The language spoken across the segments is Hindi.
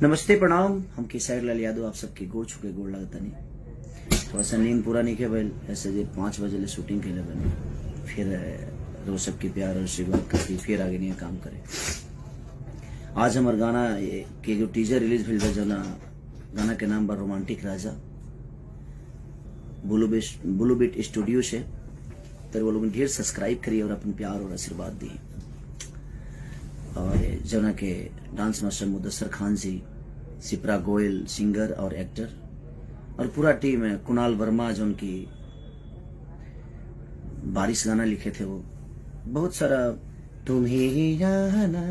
नमस्ते प्रणाम। हम केसारी लाल यादव आप सबके गोड़ छुके गोड़ लगता नहीं। थोड़ा सा नींद पूरा नहीं किया भाई, ऐसे जे 5 बजे ले शूटिंग के लिए बने, फिर रोज सबके प्यार और आशीर्वाद करके फिर आगे नहीं काम करे। आज हमारे गाना के जो टीजर रिलीज भेल बा, जना गाना के नाम बा रोमांटिक राजा। ब्लू बीट स्टूडियो से तो वो लोग ढेर सब्सक्राइब करिए और अपन प्यार और आशीर्वाद दिए। और जना के डांस मास्टर मुदस्सर खान जी, सिपरा गोयल सिंगर और एक्टर, और पूरा टीम है। कुणाल वर्मा जो उनकी बारिश गाना लिखे थे, वो बहुत सारा तुम्हें ही जाना,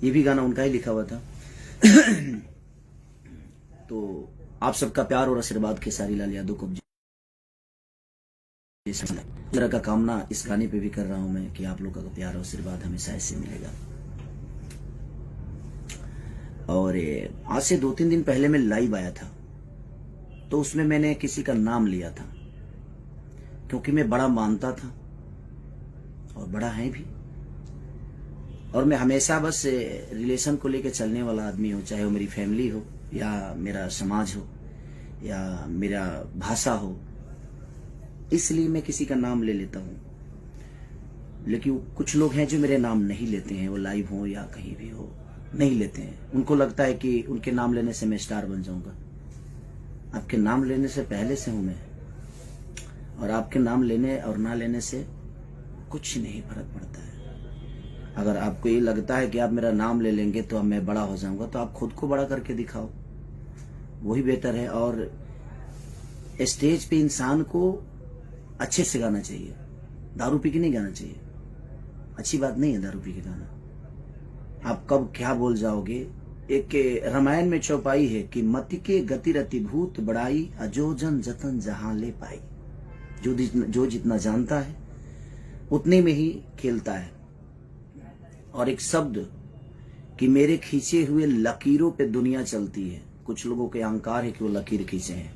ये भी गाना उनका ही लिखा हुआ था। तो आप सबका प्यार और आशीर्वाद केसारी लाल यादव को तरह का कामना इस गाने पे भी कर रहा हूं मैं कि आप लोगों का प्यार और आशीर्वाद हमेशा ऐसे मिलेगा। और आज से 2-3 दिन पहले मैं लाइव आया था, तो उसमें मैंने किसी का नाम लिया था क्योंकि मैं बड़ा मानता था और बड़ा है भी। और मैं हमेशा बस रिलेशन को लेकर चलने वाला आदमी हूं, चाहे वो मेरी फैमिली हो या मेरा समाज हो या मेरा भाषा हो, इसलिए मैं किसी का नाम ले लेता हूं। लेकिन कुछ लोग हैं जो मेरे नाम नहीं लेते हैं, वो लाइव हो या कहीं भी हो नहीं लेते हैं। उनको लगता है कि उनके नाम लेने से मैं स्टार बन जाऊंगा। आपके नाम लेने से पहले से हूं मैं, और आपके नाम लेने और ना लेने से कुछ नहीं फर्क पड़ता है। अगर आपको ये लगता है कि आप मेरा नाम ले लेंगे तो अब मैं बड़ा हो जाऊंगा, तो आप खुद को बड़ा करके दिखाओ, वही बेहतर है। और स्टेज पे इंसान को अच्छे से गाना चाहिए, दारू पी के नहीं गाना चाहिए। अच्छी बात नहीं है दारू पी के गाना। आप कब क्या बोल जाओगे। एक रामायण में चौपाई है कि मति के गति रति भूत बड़ाई, अजोजन जतन जहां ले पाई। जो जितना जानता है उतने में ही खेलता है। और एक शब्द कि मेरे खींचे हुए लकीरों पे दुनिया चलती है। कुछ लोगों के अहंकार है कि वो लकीर खींचे हैं।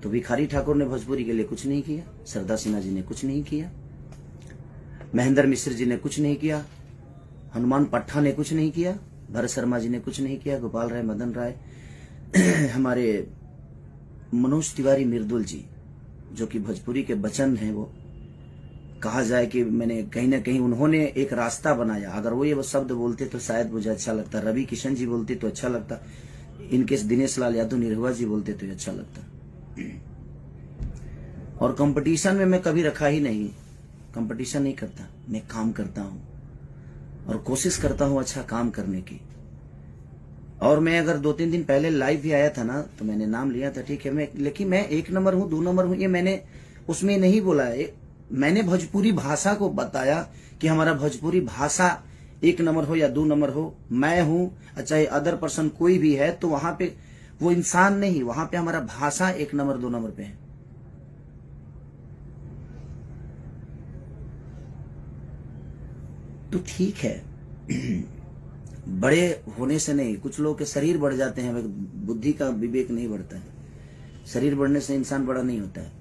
तो भिखारी ठाकुर ने भोजपुरी के लिए कुछ नहीं किया, सरदा सिन्हा जी ने कुछ नहीं किया, महेंद्र मिश्र जी ने कुछ नहीं किया, हनुमान पट्टा ने कुछ नहीं किया, भरत शर्मा जी ने कुछ नहीं किया, गोपाल राय, मदन राय, हमारे मनोज तिवारी मिर्दुल जी जो कि भोजपुरी के बचन हैं, वो कहा जाए कि मैंने कहीं ना कहीं उन्होंने एक रास्ता बनाया। अगर वो ये शब्द बोलते तो शायद मुझे अच्छा लगता, रवि किशन जी बोलते तो अच्छा लगता, इनके दिनेश लाल यादव निरहुआ जी बोलते तो अच्छा लगता। और कंपटीशन में मैं कभी रखा ही नहीं, कंपटीशन नहीं करता, मैं काम करता हूं और कोशिश करता हूं अच्छा काम करने की। और मैं अगर 2-3 दिन पहले लाइव भी आया था ना, तो मैंने नाम लिया था, ठीक है, लेकिन मैं 1 नंबर हूं 2 नंबर हूं ये मैंने उसमें नहीं बोला है। मैंने भोजपुरी भाषा को बताया कि हमारा भोजपुरी भाषा 1 नंबर हो या 2 नंबर हो, मैं हूं चाहे अदर पर्सन कोई भी है, तो वहां पे वो इंसान नहीं, वहां पे हमारा भाषा 1 नंबर 2 नंबर पे है। तो ठीक है, बड़े होने से नहीं, कुछ लोगों के शरीर बढ़ जाते हैं, बुद्धि का विवेक नहीं बढ़ता है। शरीर बढ़ने से इंसान बड़ा नहीं होता है।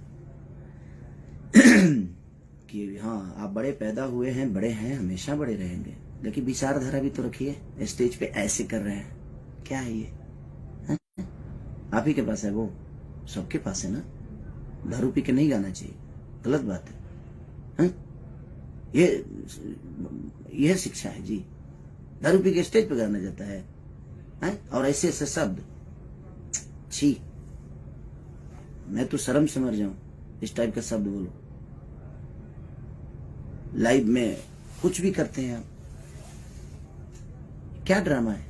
कि हाँ आप बड़े पैदा हुए हैं, बड़े हैं, हमेशा बड़े रहेंगे, लेकिन विचारधारा भी तो रखिए। स्टेज पे ऐसे कर रहे हैं, क्या है ये? आप ही के पास है, वो सबके पास है ना। दारू पी के नहीं गाना चाहिए, गलत बात है। यह शिक्षा है जी। दारू पी के स्टेज पे गाना जाता है, और ऐसे ऐसे शब्द, छी, मैं तो शर्म से मर जाऊं इस टाइप का शब्द बोलो। लाइव में कुछ भी करते हैं आप, क्या ड्रामा है।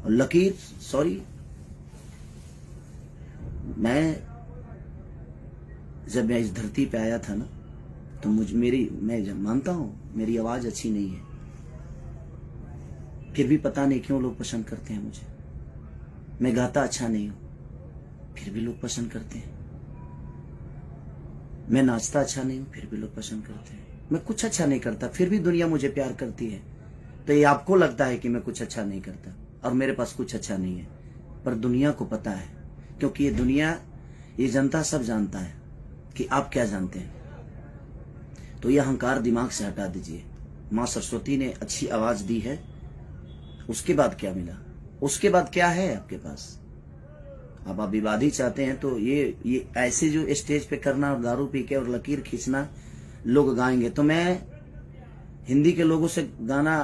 और लकीर, सॉरी, मैं जब मैं इस धरती पे आया था ना, तो मैं मानता हूं मेरी आवाज अच्छी नहीं है, फिर भी पता नहीं क्यों लोग पसंद करते हैं मुझे। मैं गाता अच्छा नहीं हूं, फिर भी लोग पसंद करते हैं। मैं नाचता अच्छा नहीं हूं, फिर भी लोग पसंद करते हैं। मैं कुछ अच्छा नहीं करता, फिर भी दुनिया मुझे प्यार करती है। तो ये आपको लगता है कि मैं कुछ अच्छा नहीं करता और मेरे पास कुछ अच्छा नहीं है, पर दुनिया को पता है, क्योंकि ये दुनिया, ये जनता सब जानता है कि आप क्या जानते हैं। तो यह अहंकार दिमाग से हटा दीजिए। माँ सरस्वती ने अच्छी आवाज दी है, उसके बाद क्या मिला? उसके बाद क्या है आपके पास? अब आप विवादी चाहते हैं तो ये ऐसे जो स्टेज पे करना और दारू पी के और लकीर खींचना लोग गाएंगे, तो मैं हिंदी के लोगों से गाना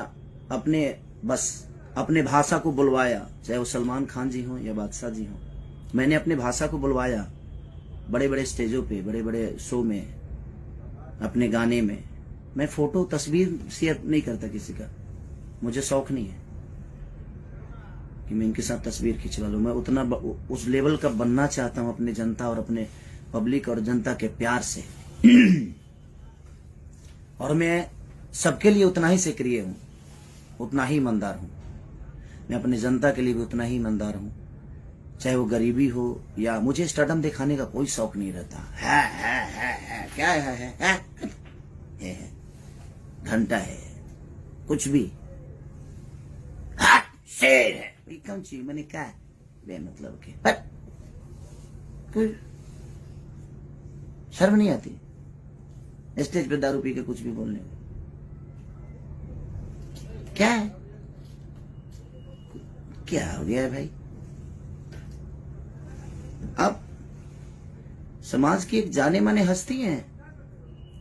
अपने भाषा को बुलवाया, चाहे वो सलमान खान जी हों या बादशाह जी हों। मैंने अपने भाषा को बुलवाया बड़े बड़े स्टेजों पे, बड़े बड़े शो में, अपने गाने में। मैं फोटो तस्वीर शेयर नहीं करता किसी का, मुझे शौक नहीं है कि मैं इनके साथ तस्वीर खिंचवा लूं। मैं उतना उस लेवल का बनना चाहता हूं अपने जनता और अपने पब्लिक और जनता के प्यार से। और मैं सबके लिए उतना ही सक्रिय हूं, उतना ही ईमानदार हूं। मैं अपने जनता के लिए भी उतना ही ईमानदार हूं, चाहे वो गरीबी हो या मुझे स्टारडम दिखाने का कोई शौक नहीं रहता। है क्या है घंटा है कुछ भी, शेर है कौन ची, मैंने क्या मतलब के कोई शर्म नहीं आती स्टेज पे दारू पी के कुछ भी बोलने में? क्या है, क्या हो गया है भाई? अब समाज की एक जाने माने हस्ती हैं,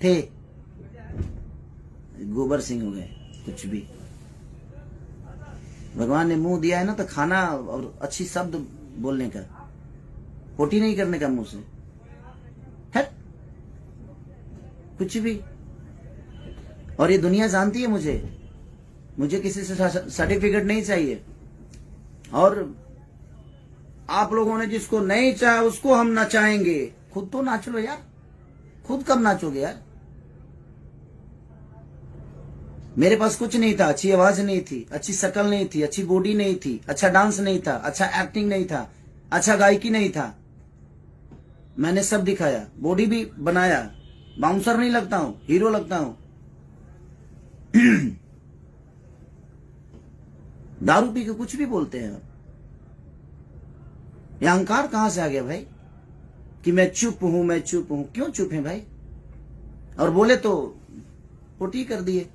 थे, गोबर सिंह हो गए, कुछ भी। भगवान ने मुंह दिया है ना तो खाना और अच्छी शब्द बोलने का, पोटी नहीं करने का मुंह से, है कुछ भी। और ये दुनिया जानती है मुझे किसी से सर्टिफिकेट नहीं चाहिए। और आप लोगों ने जिसको नहीं चाहा उसको हम नचाएंगे। खुद तो नाच लो यार, खुद कब नाचोगे यार? मेरे पास कुछ नहीं था, अच्छी आवाज नहीं थी, अच्छी शक्ल नहीं थी, अच्छी बॉडी नहीं थी, अच्छा डांस नहीं था, अच्छा एक्टिंग नहीं था, अच्छा गायकी नहीं था। मैंने सब दिखाया, बॉडी भी बनाया, बाउंसर नहीं लगता हूं, हीरो लगता हूं। दारू पी के कुछ भी बोलते हैं। ये अहंकार कहां से आ गया भाई कि मैं चुप हूं, मैं चुप हूं? क्यों चुप है भाई? और बोले तो पोटी कर दिए।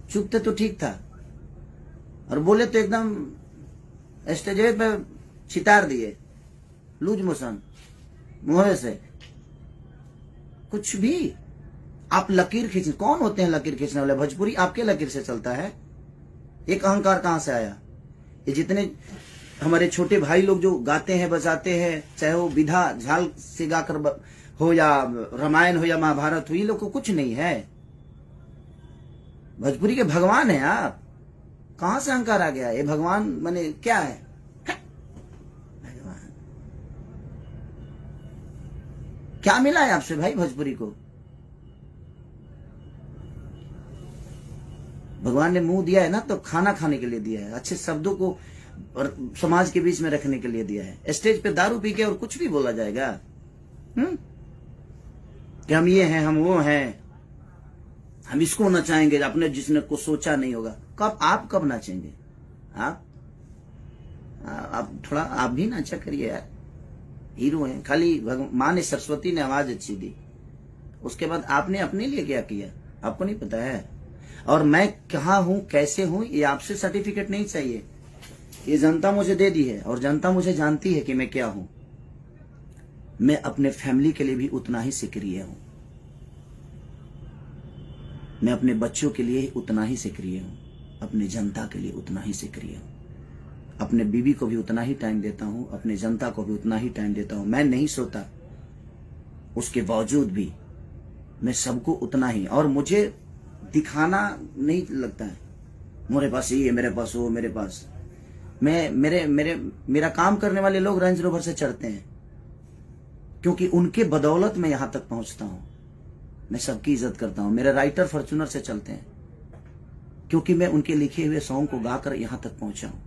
चुप थे तो ठीक था, और बोले तो एकदम स्टेज पे छितार दिए, लूज मोशन मुंह से। कुछ भी आप लकीर खींच, कौन होते हैं लकीर खींचने वाले? भोजपुरी आपके लकीर से चलता है। एक अहंकार कहां से आया? ये जितने हमारे छोटे भाई लोग जो गाते हैं बजाते हैं, चाहे वो विधा झाल से गाकर हो या रामायण हो या महाभारत हो, ये लोग को कुछ नहीं है। भोजपुरी के भगवान है आप। कहां से अहंकार आ गया? ये भगवान माने क्या है? भगवान क्या मिला है आपसे भाई भोजपुरी को? भगवान ने मुंह दिया है ना तो खाना खाने के लिए दिया है, अच्छे शब्दों को और समाज के बीच में रखने के लिए दिया है। स्टेज पे दारू पी के और कुछ भी बोला जाएगा कि हम ये हैं, हम वो हैं, हम इसको नचाएंगे, अपने जिसने को सोचा नहीं होगा। कब नाचेंगे आप थोड़ा आप भी नाचा करिए यार, हीरो हैं। खाली माँ ने, सरस्वती ने आवाज अच्छी दी, उसके बाद आपने अपने लिए क्या किया आपको नहीं पता है। और मैं कहाँ हूं, कैसे हूं, ये आपसे सर्टिफिकेट नहीं चाहिए। ये जनता मुझे दे दी है और जनता मुझे जानती है कि मैं क्या हूं। मैं अपने फैमिली के लिए भी उतना ही सक्रिय हूं, मैं अपने बच्चों के लिए उतना ही सक्रिय हूं, अपने जनता के लिए उतना ही सक्रिय हूं, अपने बीवी को भी उतना ही टाइम देता हूं, अपने जनता को भी उतना ही टाइम देता हूं। मैं नहीं सोता, उसके बावजूद भी मैं सबको उतना ही। और मुझे दिखाना नहीं लगता है मेरे पास ये, मेरे पास वो, मेरे पास मेरा काम करने वाले लोग रेंज रोवर से चढ़ते हैं क्योंकि उनके बदौलत मैं यहां तक पहुंचता हूं। मैं सबकी इज्जत करता हूं। मेरे राइटर फॉर्च्यूनर से चलते हैं क्योंकि मैं उनके लिखे हुए सॉन्ग को गाकर यहां तक पहुंचा हूं।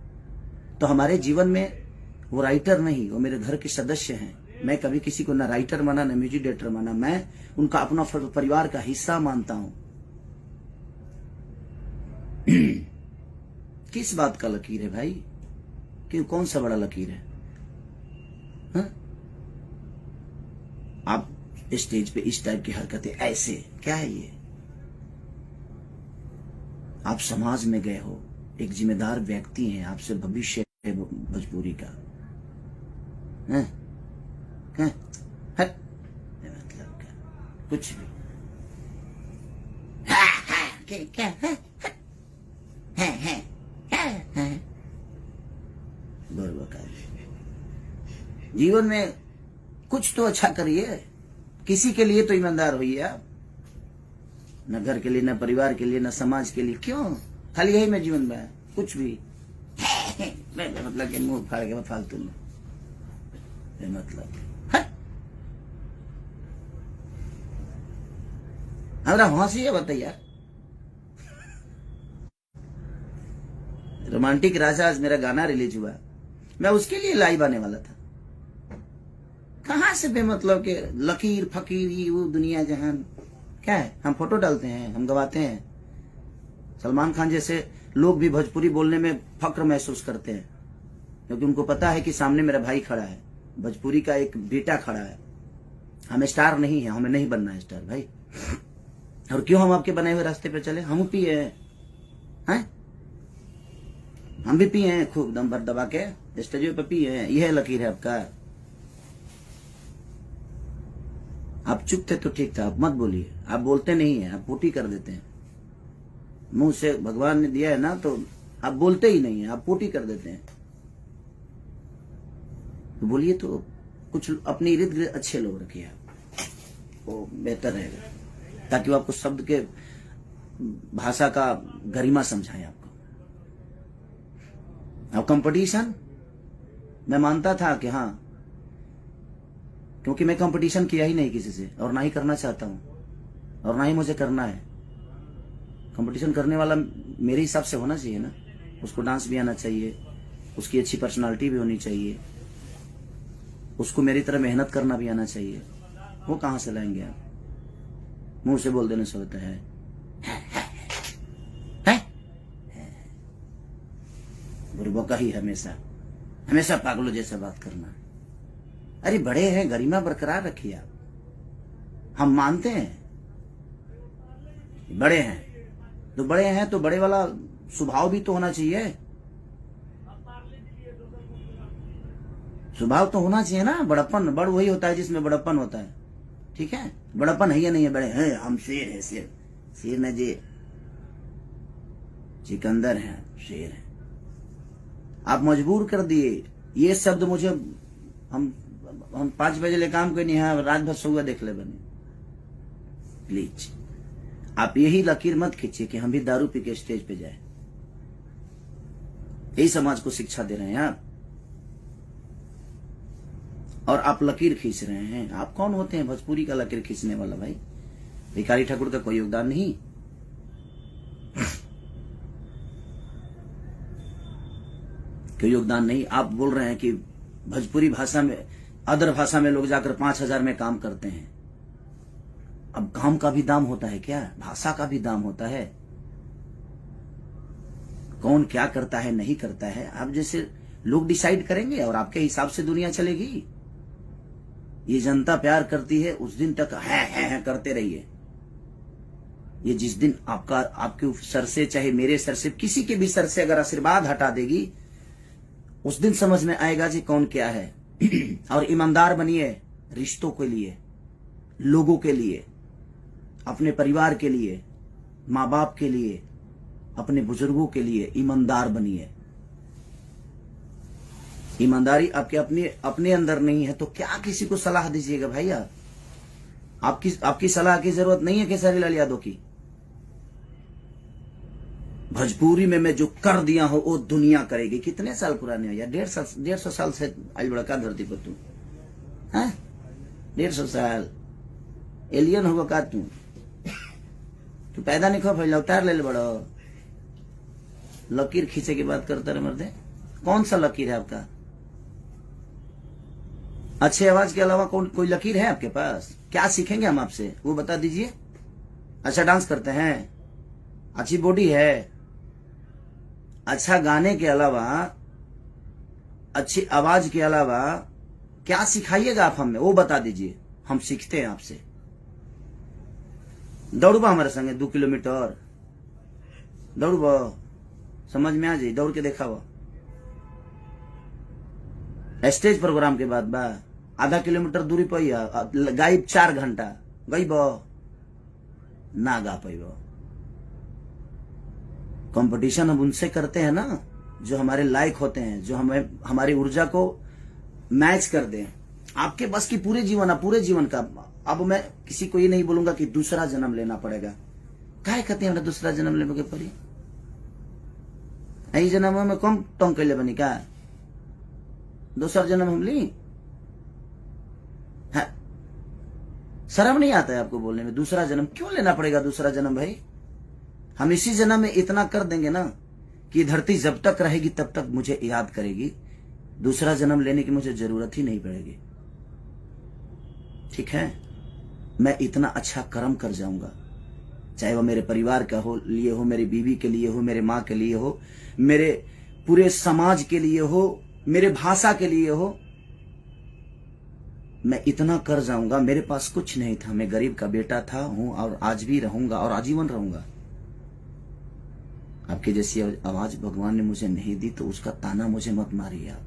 तो हमारे जीवन में वो राइटर नहीं, वो मेरे घर के सदस्य हैं। मैं कभी किसी को ना राइटर माना ना म्यूजिक डायरेक्टर माना, मैं उनका अपना परिवार का हिस्सा मानता हूं। किस बात का लकीर है भाई? कि कौन सा बड़ा लकीर है? हा? आप स्टेज पे इस टाइप की हरकतें, ऐसे क्या है ये? आप समाज में गए हो, एक जिम्मेदार व्यक्ति हैं, आपसे भविष्य भोजपुरी का है, है, है, मतलब क्या कुछ भी क्या है। जीवन में कुछ तो अच्छा करिए, किसी के लिए तो ईमानदार होइए आप, न घर के लिए, न परिवार के लिए, न समाज के लिए। क्यों खाली यही में जीवन में कुछ भी मतलब कि मुंह फाड़ के फालतू में मतलब हमारा हंसी है बताइए। रोमांटिक राजा आज मेरा गाना रिलीज हुआ, मैं उसके लिए लाइव आने वाला था। कहां से बेमतलब के लकीर फकीर ये वो दुनिया जहान क्या है। हम फोटो डालते हैं, हम गवाते हैं। सलमान खान जैसे लोग भी भोजपुरी बोलने में फक्र महसूस करते हैं, क्योंकि उनको पता है कि सामने मेरा भाई खड़ा है, भोजपुरी का एक बेटा खड़ा है। हमें स्टार नहीं है, हमें नहीं बनना है स्टार भाई। और क्यों हम आपके बनाए हुए रास्ते पे चले? हम पिए हैं, हम भी पिए हैं खूब दम भर दबा के स्टेज पे पिए हैं। यह लकीर है आपका। आप चुप थे तो ठीक था, आप मत बोलिए। आप बोलते नहीं है, आप पोटी कर देते हैं। मुंह से भगवान ने दिया है ना, तो आप बोलते ही नहीं है, आप पोटी कर देते हैं। तो बोलिए तो कुछ अपने इर्द गिर्द अच्छे लोग रखिए, वो बेहतर रहेगा, ताकि वो आपको शब्द के भाषा का गरिमा समझाए आपको। अब कंपटीशन मैं मानता था कि हाँ, क्योंकि मैं कंपटीशन किया ही नहीं किसी से, और ना ही करना चाहता हूं, और ना ही मुझे करना है। कंपटीशन करने वाला मेरे हिसाब से होना चाहिए ना, उसको डांस भी आना चाहिए, उसकी अच्छी पर्सनालिटी भी होनी चाहिए, उसको मेरी तरह मेहनत करना भी आना चाहिए। वो कहां से लाएंगे आप? मुंह से बोल देने से होता है। बुरबो का ही हमेशा हमेशा पागलों जैसा बात करना। अरे बड़े हैं, गरिमा बरकरार रखिए आप। हम मानते हैं बड़े हैं, तो बड़े हैं तो बड़े वाला स्वभाव भी तो होना चाहिए। स्वभाव तो होना चाहिए ना। बड़प्पन, बड़ वही होता है जिसमें बड़प्पन होता है। ठीक है, बड़प्पन है या नहीं है? बड़े हैं, हम शेर है, शेर शेर न जी, सिकंदर है, शेर है। आप मजबूर कर दिए ये शब्द मुझे। हम 5 बजे ले काम करनी है, रात भर सुबह देख ले बने। प्लीज आप यही लकीर मत खींचिए कि हम भी दारू पी के स्टेज पे जाए। यही समाज को शिक्षा दे रहे हैं आप, और आप लकीर खींच रहे हैं। आप कौन होते हैं भोजपुरी का लकीर खींचने वाला भाई? भिखारी ठाकुर का कोई योगदान नहीं। कोई योगदान नहीं। आप बोल रहे हैं कि भोजपुरी भाषा में, अदर भाषा में लोग जाकर 5,000 में काम करते हैं। अब काम का भी दाम होता है क्या? भाषा का भी दाम होता है। कौन क्या करता है नहीं करता है, आप जैसे लोग डिसाइड करेंगे और आपके हिसाब से दुनिया चलेगी। ये जनता प्यार करती है, उस दिन तक है करते रहिए। ये जिस दिन आपके सर से, चाहे मेरे सर से, किसी के भी सर से अगर आशीर्वाद हटा देगी, उस दिन समझ में आएगा जी कौन क्या है। और ईमानदार बनिए रिश्तों के लिए, लोगों के लिए, अपने परिवार के लिए, माँ बाप के लिए, अपने बुजुर्गों के लिए ईमानदार बनिए। ईमानदारी आपके अपने अंदर नहीं है तो क्या किसी को सलाह दीजिएगा भाई? आपकी सलाह की जरूरत नहीं है केसरी लाल यादव की। भोजपुरी में मैं जो कर दिया हूं वो दुनिया करेगी। कितने साल पुराने हो यार? 150 साल से आज बड़ा धरती पर तू है। 150 साल एलियन होगा का तू पैदा नहीं खो फैला उतार ले बड़ो। लकीर खींचे की बात करता रहे मर्दे। कौन सा लकीर है आपका? अच्छे आवाज के अलावा कोई लकीर है आपके पास? क्या सीखेंगे हम आपसे, वो बता दीजिए। अच्छा डांस करते हैं, अच्छी बॉडी है, अच्छा गाने के अलावा, अच्छी आवाज के अलावा क्या सिखाइएगा आप हमें, वो बता दीजिए, हम सीखते हैं आपसे। दौड़बा हमारे संगे 2 किलोमीटर दौड़बा, समझ में आ जाए, दौड़ के देखा हुआ। स्टेज प्रोग्राम के बाद बा आधा किलोमीटर दूरी पर गाई 4 घंटा गई बो ना गा पैबो। कंपटीशन हम उनसे करते हैं ना जो हमारे लायक होते हैं, जो हमें हमारी ऊर्जा को मैच कर दें। आपके बस की पूरे जीवन का। अब मैं किसी को ये नहीं बोलूंगा कि दूसरा जन्म लेना पड़ेगा। काहे कहते हैं दूसरा जन्म लेने के पड़ी? यही जन्म में कम टोंग कैले बनी का दूसरा जन्म हम ली? शर्म नहीं आता है आपको बोलने में? दूसरा जन्म क्यों लेना पड़ेगा? दूसरा जन्म भाई हम इसी जन्म में इतना कर देंगे ना कि धरती जब तक रहेगी तब तक मुझे याद करेगी। दूसरा जन्म लेने की मुझे जरूरत ही नहीं पड़ेगी। ठीक है, मैं इतना अच्छा कर्म कर जाऊंगा, चाहे वो मेरे परिवार का हो लिए हो, मेरी बीवी के लिए हो, मेरे माँ के लिए हो, मेरे पूरे समाज के लिए हो, मेरे भाषा के लिए हो। मैं इतना कर जाऊंगा। मेरे पास कुछ नहीं था, मैं गरीब का बेटा था, हूं और आज भी रहूंगा और आजीवन रहूंगा। आपके जैसी आवाज भगवान ने मुझे नहीं दी तो उसका ताना मुझे मत मारिए आप।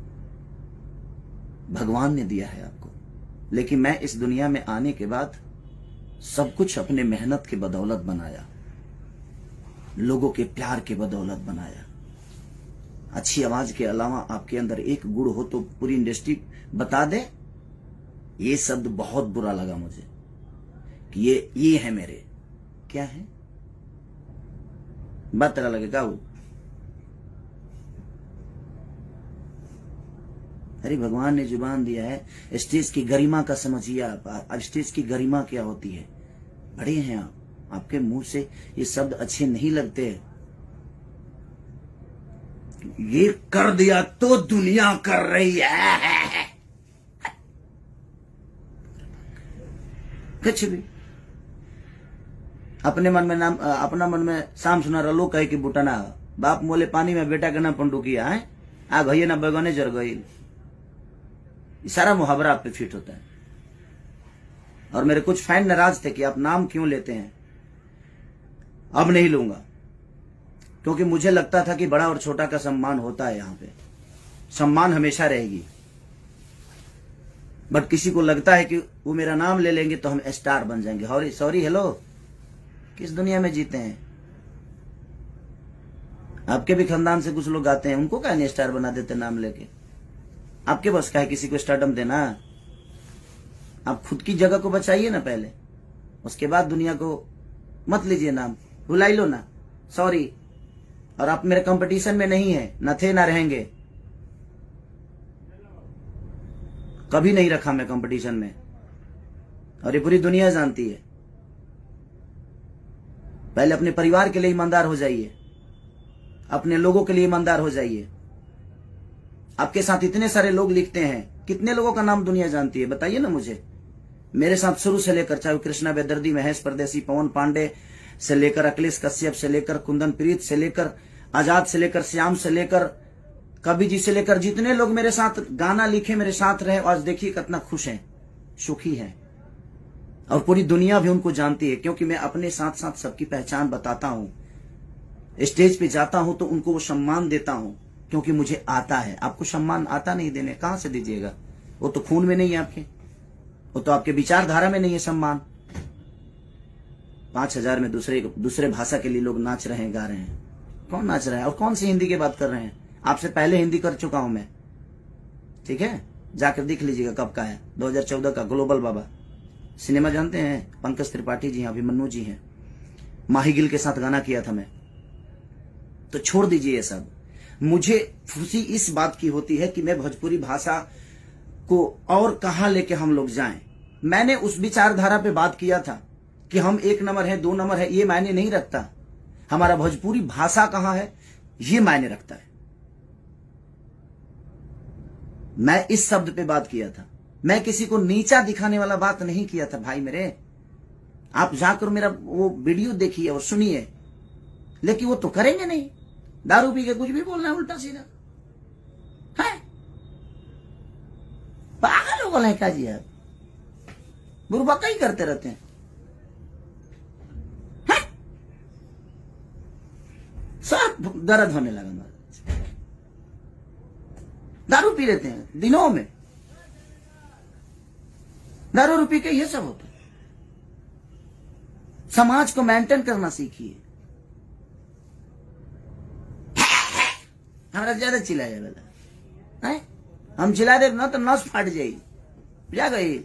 भगवान ने दिया है आपको, लेकिन मैं इस दुनिया में आने के बाद सब कुछ अपने मेहनत के बदौलत बनाया, लोगों के प्यार के बदौलत बनाया। अच्छी आवाज के अलावा आपके अंदर एक गुण हो तो पूरी इंडस्ट्री बता दे। ये शब्द बहुत बुरा लगा मुझे कि ये है मेरे। क्या है? बात तरह लगेगा वो। अरे भगवान ने जुबान दिया है, स्टेज की गरिमा का समझिए आप। स्टेज की गरिमा क्या होती है? बड़े हैं आप, आपके मुंह से ये शब्द अच्छे नहीं लगते। ये कर दिया तो दुनिया कर रही है। कुछ भी अपने मन में नाम, अपना मन में शाम सुना रलो कहे कि बुटाना बाप मोले पानी में बेटा के ना पंडुकिया है आ भैया ना बगने जर गई। सारा मुहावरा आप पे फिट होता है। और मेरे कुछ फैन नाराज थे कि आप नाम क्यों लेते हैं। अब नहीं लूंगा, क्योंकि मुझे लगता था कि बड़ा और छोटा का सम्मान होता है। यहाँ पे सम्मान हमेशा रहेगी, बट किसी को लगता है कि वो मेरा नाम ले लेंगे तो हम स्टार बन जाएंगे। सॉरी हेलो, किस दुनिया में जीते हैं? आपके भी खानदान से कुछ लोग गाते हैं, उनको क्या स्टार बना देते नाम लेके? आपके बस का है किसी को स्टारडम देना? आप खुद की जगह को बचाइए ना पहले, उसके बाद दुनिया को मत लीजिए नाम, भुला लो ना। सॉरी। और आप मेरे कंपटीशन में नहीं है, न थे ना रहेंगे। कभी नहीं रखा मैं कंपटीशन में, और ये पूरी दुनिया जानती है। पहले अपने परिवार के लिए ईमानदार हो जाइए, अपने लोगों के लिए ईमानदार हो जाइए। आपके साथ इतने सारे लोग लिखते हैं, कितने लोगों का नाम दुनिया जानती है बताइए ना मुझे। मेरे साथ शुरू से लेकर, चाहे कृष्णा बेदर्दी, महेश परदेसी, पवन पांडे से लेकर अखिलेश कश्यप से लेकर कुंदन प्रीत से लेकर आजाद से लेकर श्याम से लेकर कवि जी से लेकर, जितने लोग मेरे साथ गाना लिखे, मेरे साथ रहे, आज देखिए कितना खुश हैं, सुखी हैं। और पूरी दुनिया भी उनको जानती है, क्योंकि मैं अपने साथ साथ सबकी पहचान बताता हूं। स्टेज पे जाता हूं तो उनको वो सम्मान देता हूं, क्योंकि मुझे आता है। आपको सम्मान आता नहीं देने, कहां से दीजिएगा? वो तो खून में नहीं है आपके, वो तो आपके विचारधारा में नहीं है सम्मान। 5000 में दूसरे भाषा के लिए लोग नाच रहे हैं, गा रहे हैं। कौन नाच रहा है? और कौन सी हिंदी की बात कर रहे हैं? आपसे पहले हिंदी कर चुका हूं मैं, ठीक है? जाकर देख लीजिएगा कब का है, 2014 का। ग्लोबल बाबा सिनेमा जानते हैं? पंकज त्रिपाठी जी हैं, अभिमन्यु जी हैं, माही गिल के साथ गाना किया था मैं। तो छोड़ दीजिए ये सब। मुझे खुशी इस बात की होती है कि मैं भोजपुरी भाषा को और कहां लेके हम लोग जाएं। मैंने उस विचारधारा पे बात किया था कि हम 1 नंबर है, 2 नंबर है, ये मायने नहीं रखता। हमारा भोजपुरी भाषा कहां है ये मायने रखता है। मैं इस शब्द पे बात किया था। मैं किसी को नीचा दिखाने वाला बात नहीं किया था भाई मेरे। आप जाकर मेरा वो वीडियो देखिए और सुनिए, लेकिन वो तो करेंगे नहीं। दारू पी के कुछ भी बोलना है उल्टा सीधा है। पागल हो गए क्या जी आप? बुरबका ही करते रहते हैं। सब दर्द होने लगा। दारू पी लेते हैं दिनों में, दारू रूपी के ये सब होता है। समाज को मेंटेन करना सीखिए। हमारा ज्यादा चिल्लाया वाला है, हम चिल्ला दे ना तो नस फाट जाएगी। क्या गई,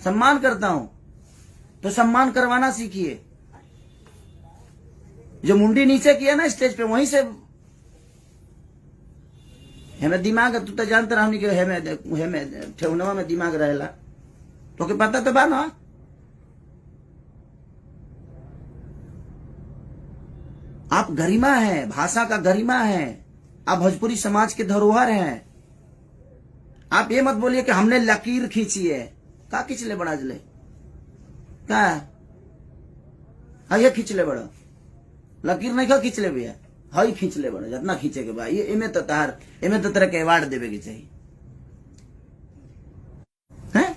सम्मान करता हूं तो सम्मान करवाना सीखिए। जो मुंडी नीचे किया ना स्टेज पे, वहीं से हमें दिमाग, तू तो जानता रहा कि हमें ठेहुनवा में दिमाग रहेला, तो के पता तो बा ना। आप गरिमा है, भाषा का गरिमा है, आप भोजपुरी समाज के धरोहर हैं। आप ये मत बोलिए कि हमने लकीर खींची है। का खींचले बड़ा जले का ये खींचले बड़ा लकीर नहीं का खींचले भैया, हई खींचले बड़ा जितना खींचे के बा। ये इमे तो तरह के अवार्ड देवे के चाहिए हैं?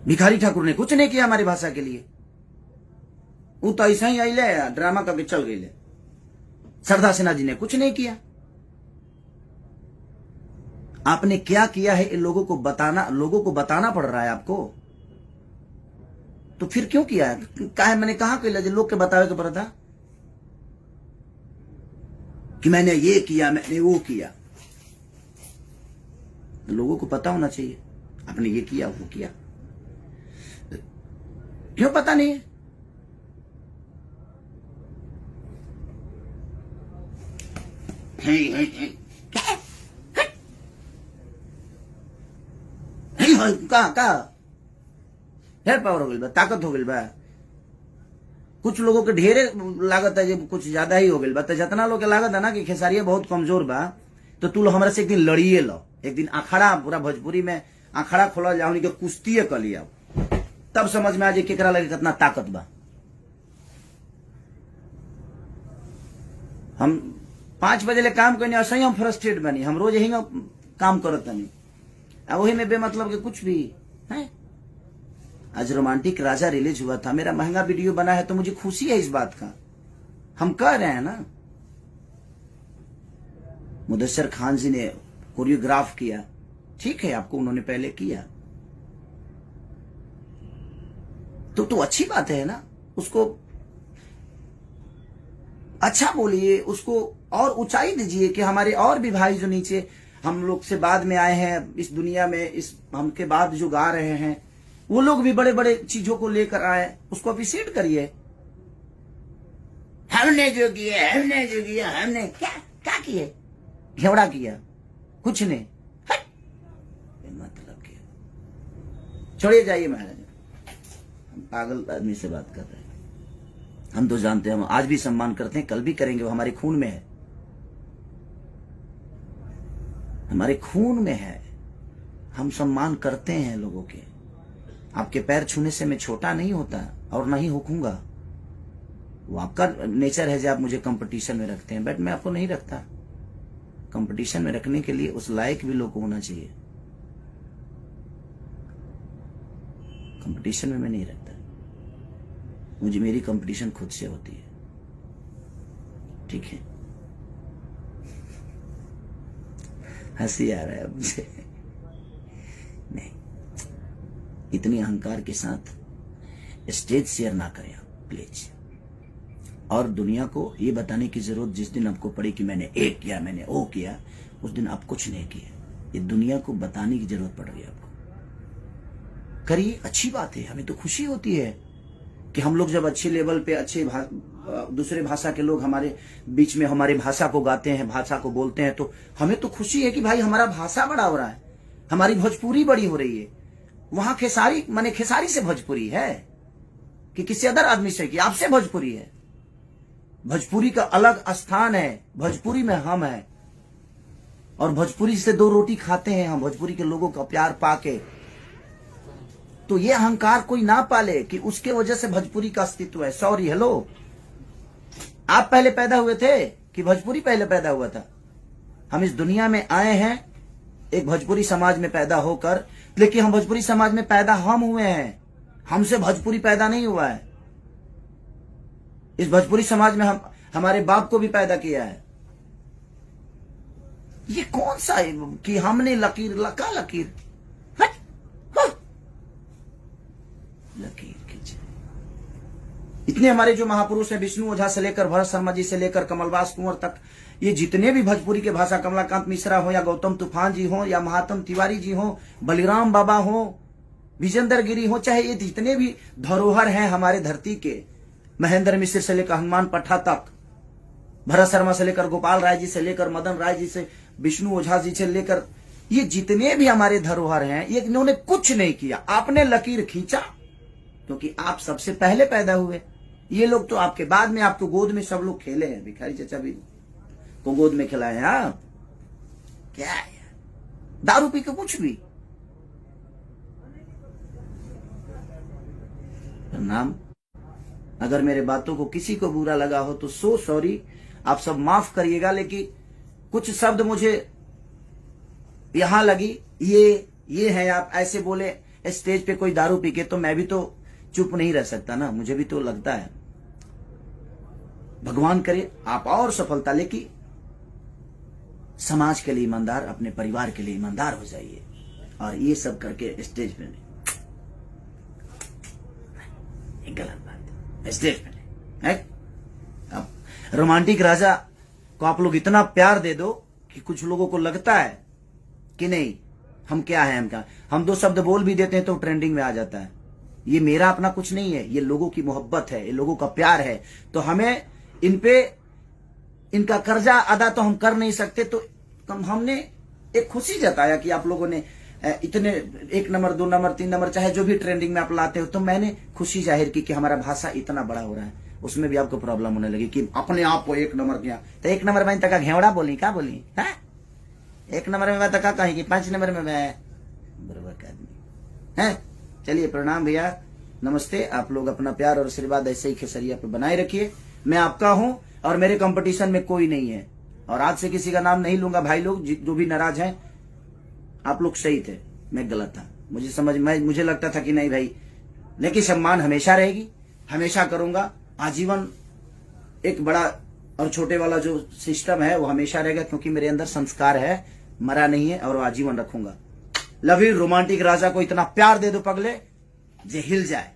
भिखारी ठाकुर ने कुछ नहीं किया हमारी भाषा के लिए, वो तो ऐसा ही आइले ड्रामा करके चल गए। सरदार सिन्हा जी ने कुछ नहीं किया। आपने क्या किया है ये लोगों को बताना पड़ रहा है आपको। तो फिर क्यों किया है? मैंने कहा कि लोग के बतावे के पड़ा था कि मैंने ये किया, मैंने वो किया। लोगों को पता होना चाहिए आपने ये किया वो किया। क्यों पता नहीं है? का ढेर पावर हो गई बा, ताकत हो गई बा। कुछ लोगों के ढेरे लागत है, जब कुछ ज्यादा ही हो गई बा। तो जितना लोग के लागत है ना कि खेसारिया बहुत कमजोर बा, तो तू हमरा से एक दिन लड़िए लो। एक दिन अखाड़ा, पूरा भोजपुरी में अखाड़ा खोला जाओ, के कुश्ती कर लिया, तब समझ में आ जाए केकरा लगे कितना ताकत बा। हम 5 बजे ले काम करने ऐसे ही हम फ्रस्ट्रेट बनी। हम रोज यही काम करत नहीं, वही में बेमतलब के कुछ भी है। आज रोमांटिक राजा रिलीज हुआ था, मेरा महंगा वीडियो बना है, तो मुझे खुशी है इस बात का। हम कह रहे हैं ना, मुदस्सिर खान जी ने कोरियोग्राफ किया, ठीक है, आपको उन्होंने पहले किया तो अच्छी बात है ना। उसको अच्छा बोलिए, उसको और ऊंचाई दीजिए कि हमारे और भी भाई जो नीचे हम लोग से बाद में आए हैं इस दुनिया में, इस हमके बाद जो गा रहे हैं, वो लोग भी बड़े बड़े चीजों को लेकर आए, उसको अप्रिशिएट करिए। हमने जो किया हमने क्या किए, घेवड़ा किया, कुछ नहीं, मतलब किया। छोड़िए, जाइए महाराज, हम पागल आदमी से बात कर रहे हैं। हम तो जानते हैं, हम आज भी सम्मान करते हैं, कल भी करेंगे, वो हमारे खून में है, हमारे खून में है। हम सम्मान करते हैं लोगों के। आपके पैर छूने से मैं छोटा नहीं होता और नहीं होऊंगा। वो आपका नेचर है जो आप मुझे कंपटीशन में रखते हैं, बट मैं आपको नहीं रखता। कंपटीशन में रखने के लिए उस लायक भी लोग को होना चाहिए। कंपटीशन में मैं नहीं रखता, मुझे मेरी कंपटीशन खुद से होती है, ठीक है। हंसी आ रहा है मुझे। नहीं, इतनी अहंकार के साथ स्टेज शेयर ना करें आप प्लीज। और दुनिया को ये बताने की जरूरत जिस दिन आपको पड़ी कि मैंने ये किया, मैंने वो किया, उस दिन आप कुछ नहीं किया। ये दुनिया को बताने की जरूरत पड़ रही है आपको। करिए, अच्छी बात है, हमें तो खुशी होती है कि हम लोग जब अच्छे लेवल पे, अच्छे दूसरे भाषा के लोग हमारे बीच में हमारे भाषा को गाते हैं, भाषा को बोलते हैं, तो हमें तो खुशी है कि भाई हमारा भाषा बड़ा हो रहा है, हमारी भोजपुरी बड़ी हो रही है। वहां खेसारी माने खेसारी से भोजपुरी है कि किसी अदर आदमी से, कि आपसे भोजपुरी है। भोजपुरी का अलग स्थान है, भोजपुरी में हम है, और भोजपुरी से 2 रोटी खाते हैं हम, भोजपुरी के लोगों का प्यार पाके। तो ये अहंकार कोई ना पाले कि उसके वजह से भोजपुरी का अस्तित्व है। सॉरी, हेलो, आप पहले पैदा हुए थे कि भोजपुरी पहले पैदा हुआ था? हम इस दुनिया में आए हैं एक भोजपुरी समाज में पैदा होकर, लेकिन हम भोजपुरी समाज में पैदा हम हुए हैं, हमसे भोजपुरी पैदा नहीं हुआ है। इस भोजपुरी समाज में हमारे बाप को भी पैदा किया है। ये कौन सा है कि हमने लकीर इतने हमारे जो महापुरुष हैं, विष्णु ओझा से लेकर भरत शर्मा जी से लेकर कमलवास कुंवर तक, ये जितने भी भोजपुरी के भाषा, कमलाकांत मिश्रा हो या गौतम तूफान जी हो या महात्म तिवारी जी हो, बलिराम बाबा हो, विजेंद्र गिरी हो, चाहे ये जितने भी धरोहर हैं हमारे धरती के, महेंद्र मिश्र से लेकर हनुमान पट्टा तक, भरत शर्मा से लेकर गोपाल राय जी से लेकर मदन राय जी से विष्णु ओझा जी से लेकर, ये जितने भी हमारे धरोहर हैं, ये इन्होंने कुछ नहीं किया। आपने लकीर खींचा क्योंकि आप सबसे पहले पैदा हुए। ये लोग तो आपके बाद में, आपको गोद में सब लोग खेले हैं। भिखारी चचा भी को गोद में खिलाए हैं आप। क्या है दारू पी के कुछ भी। नाम, अगर मेरे बातों को किसी को बुरा लगा हो तो सो सॉरी, आप सब माफ करिएगा। लेकिन कुछ शब्द मुझे यहां लगी, ये है, आप ऐसे बोले स्टेज पे कोई दारू पी के, तो मैं भी तो चुप नहीं रह सकता ना, मुझे भी तो लगता है। भगवान करे आप और सफलता, लेकिन समाज के लिए ईमानदार, अपने परिवार के लिए ईमानदार हो जाइए। और ये सब करके स्टेज पे नहीं, गलत बात। स्टेज पे नहीं है। अब रोमांटिक राजा को आप लोग इतना प्यार दे दो कि कुछ लोगों को लगता है कि नहीं हम क्या है, हम क्या, हम दो शब्द बोल भी देते हैं तो ट्रेंडिंग में आ जाता है। ये मेरा अपना कुछ नहीं है, ये लोगों की मोहब्बत है, ये लोगों का प्यार है। तो हमें इन पे इनका कर्जा अदा तो हम कर नहीं सकते, तो हमने एक खुशी जताया कि आप लोगों ने इतने 1 नंबर 2 नंबर 3 नंबर चाहे जो भी ट्रेंडिंग में आप लाते हो, तो मैंने खुशी जाहिर की कि हमारा भाषा इतना बड़ा हो रहा है। उसमें भी आपको प्रॉब्लम होने लगी कि अपने आप को 1 नंबर किया, तो 1 नंबर में तक घेवड़ा बोली, क्या बोली है? 1 नंबर में मैं तक कहेगी, 5 नंबर में मैं बराबर का आदमी है। चलिए प्रणाम भैया, नमस्ते। आप लोग अपना प्यार और आशीर्वाद ऐसे ही खेसरिया पे बनाए रखिए। मैं आपका हूं और मेरे कंपटीशन में कोई नहीं है। और आज से किसी का नाम नहीं लूंगा। भाई लोग जो भी नाराज हैं, आप लोग सही थे, मैं गलत था। मुझे लगता था कि नहीं भाई, लेकिन सम्मान हमेशा रहेगी, हमेशा करूंगा आजीवन। एक बड़ा और छोटे वाला जो सिस्टम है वो हमेशा रहेगा, क्योंकि मेरे अंदर संस्कार है, मरा नहीं है, और वो आजीवन रखूंगा। Love you. रोमांटिक राजा को इतना प्यार दे दो पगले जे हिल जाए।